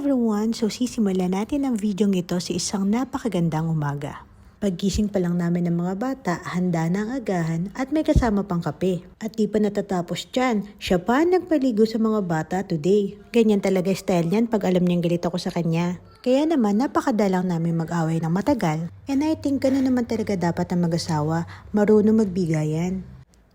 everyone! So sisimulan natin ang video ito sa isang napakagandang umaga. Paggising pa lang namin ng mga bata, handa na ang agahan at may kasama pang kape. At di pa natatapos dyan, siya pa nagpaligo sa mga bata today. Ganyan talaga style niyan pag alam niyang galit ako sa kanya. Kaya naman napakadalang namin mag-away ng matagal. And I think gano'n naman talaga dapat ang mag-asawa, marunong magbigayan.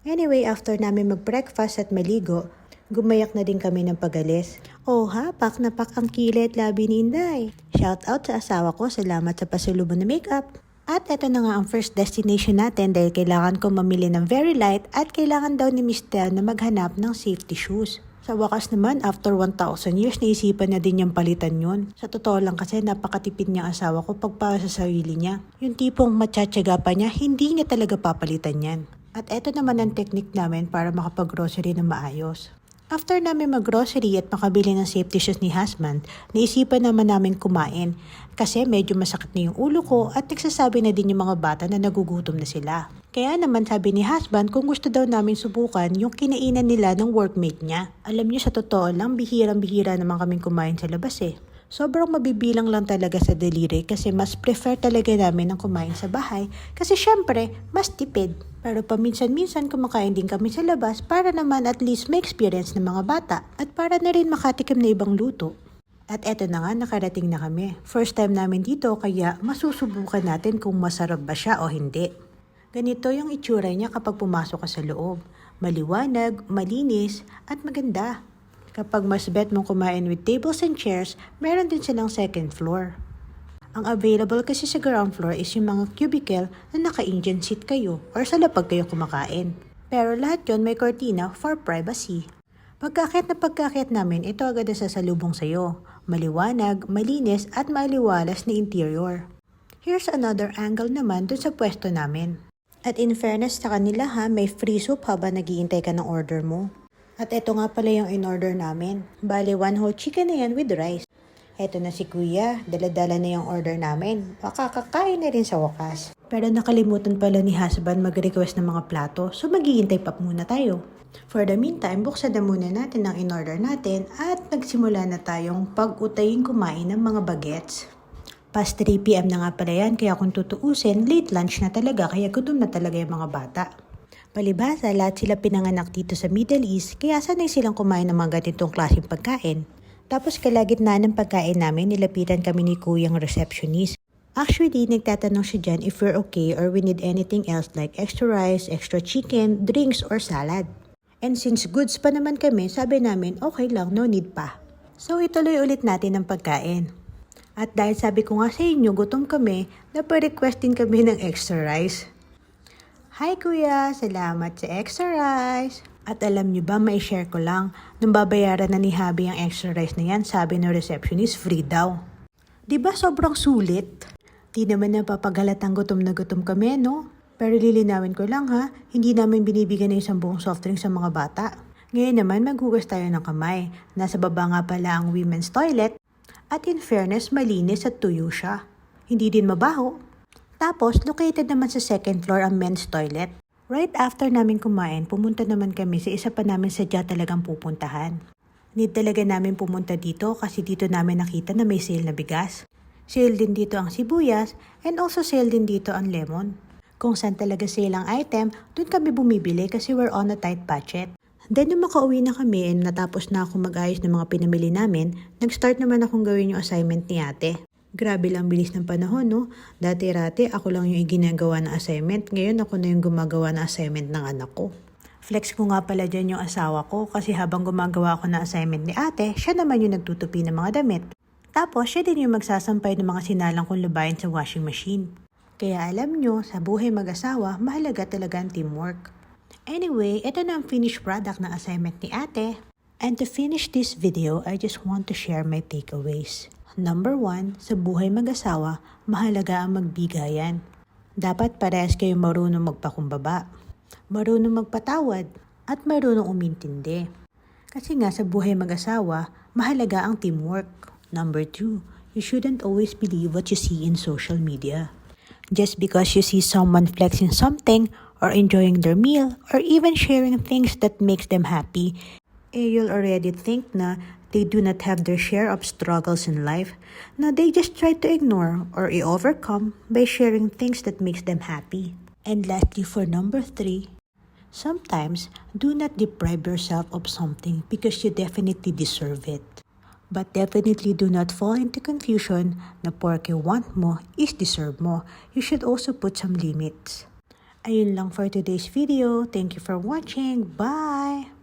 Anyway, after namin mag-breakfast at maligo, gumayak na din kami ng pagalis. Oh ha, pak na pak ang kilay at labi ni Inday. Shout out sa asawa ko, salamat sa pasalubong na makeup. At eto na nga ang first destination natin dahil kailangan ko mamili ng very light at kailangan daw ni Mr. na maghanap ng safety shoes. Sa wakas naman, after 1,000 years, naisipan na din niyang palitan yun. Sa totoo lang kasi napakatipid niyang asawa ko pagpara sa sarili niya. Yung tipong matsatsaga pa niya, hindi niya talaga papalitan yan. At eto naman ang technique namin para makapag-grocery na maayos. After namin mag-grocery at makabili ng safety shoes ni husband, naisipan naman namin kumain kasi medyo masakit na yung ulo ko at nagsasabi na din yung mga bata na nagugutom na sila. Kaya naman sabi ni husband kung gusto daw namin subukan yung kinainan nila ng workmate niya. Alam niyo sa totoo lang, bihirang-bihira naman kaming kumain sa labas eh. Sobrang mabibilang lang talaga sa daliri kasi mas prefer talaga namin ang kumain sa bahay kasi syempre mas tipid. Pero paminsan-minsan kumakain din kami sa labas para naman at least may experience ng mga bata at para na rin makatikim na ibang luto. At eto na nga, nakarating na kami. First time namin dito kaya masusubukan natin kung masarap ba siya o hindi. Ganito yung itsura niya kapag pumasok ka sa loob. Maliwanag, malinis at maganda. Kapag mas bet mong kumain with tables and chairs, meron din silang second floor. Ang available kasi sa ground floor is yung mga cubicle na naka-Indian seat kayo or sa lapag kayo kumakain. Pero lahat yon may cortina for privacy. Pagkakit namin, ito agad na sasalubong sa'yo. Maliwanag, malinis at maliwalas na interior. Here's another angle naman dun sa pwesto namin. At in fairness sa kanila ha, may free soup habang naghihintay ka ng order mo. At ito nga pala yung in-order namin. Bale, 1 whole chicken na yan with rice. Eto na si kuya, dala-dala na yung order namin. Makakakain na rin sa wakas. Pero nakalimutan pala ni husband mag-request ng mga plato, so maghihintay pa muna tayo. For the meantime, buksan na muna natin ang in-order natin at nagsimula na tayong pag-utayin kumain ng mga bagets. Past 3 PM na nga pala yan, kaya kung tutuusin, late lunch na talaga, kaya gutom na talaga yung mga bata. Palibhasa, lahat sila pinanganak dito sa Middle East, kaya sanay silang kumain ng mga ganitong klaseng pagkain. Tapos kalagitnaan ng pagkain namin, nilapitan kami ni kuyang receptionist. Actually, nagtatanong siya dyan if we're okay or we need anything else like extra rice, extra chicken, drinks, or salad. And since goods pa naman kami, sabi namin okay lang, no need pa. So ituloy ulit natin ang pagkain. At dahil sabi ko nga sa inyo, gutom kami, napa-request din kami ng extra rice. Hi kuya, salamat sa extra rice. At alam nyo ba, may share ko lang, nung babayaran na ni Habi ang extra rice na yan, sabi ng receptionist, free daw. Diba sobrang sulit? Di naman napapagalatang gutom na gutom kami, no? Pero lilinawin ko lang ha, hindi namin binibigyan ng isang buong soft drink sa mga bata. Ngayon naman maghugas tayo ng kamay. Nasa baba nga pala ang women's toilet. At in fairness, malinis at tuyo siya. Hindi din mabaho. Tapos, located naman sa second floor ang men's toilet. Right after namin kumain, pumunta naman kami sa isa pa namin sadya talagang pupuntahan. Need talaga namin pumunta dito kasi dito namin nakita na may sale na bigas. Sale din dito ang sibuyas and also sale din dito ang lemon. Kung saan talaga sale ang item, dun kami bumibili kasi we're on a tight budget. Then nung makauwi na kami and natapos na ako mag-ayos ng mga pinamili namin, nag-start naman akong gawin yung assignment ni ate. Grabe lang bilis ng panahon, no? Dati-rati ako lang yung ginagawa ng assignment. Ngayon ako na yung gumagawa ng assignment ng anak ko. Flex ko nga pala dyan yung asawa ko kasi habang gumagawa ako ng assignment ni ate, siya naman yung nagtutupi ng mga damit. Tapos siya din yung magsasampay ng mga sinalang kong lubayan sa washing machine. Kaya alam nyo, sa buhay mag-asawa, mahalaga talaga ang teamwork. Anyway, ito na ang finished product ng assignment ni ate. And to finish this video, I just want to share my takeaways. Number 1, sa buhay mag-asawa, mahalaga ang magbigayan. Dapat parehas kayong marunong magpakumbaba, marunong magpatawad, at marunong umintindi. Kasi nga sa buhay mag-asawa, mahalaga ang teamwork. Number 2, you shouldn't always believe what you see in social media. Just because you see someone flexing something, or enjoying their meal, or even sharing things that makes them happy, you'll already think na They do not have their share of struggles in life. No, they just try to ignore or overcome by sharing things that makes them happy. And lastly, for number 3, sometimes do not deprive yourself of something because you definitely deserve it. But definitely do not fall into confusion na porque want mo is deserve mo. You should also put some limits. Ayun lang for today's video. Thank you for watching. Bye!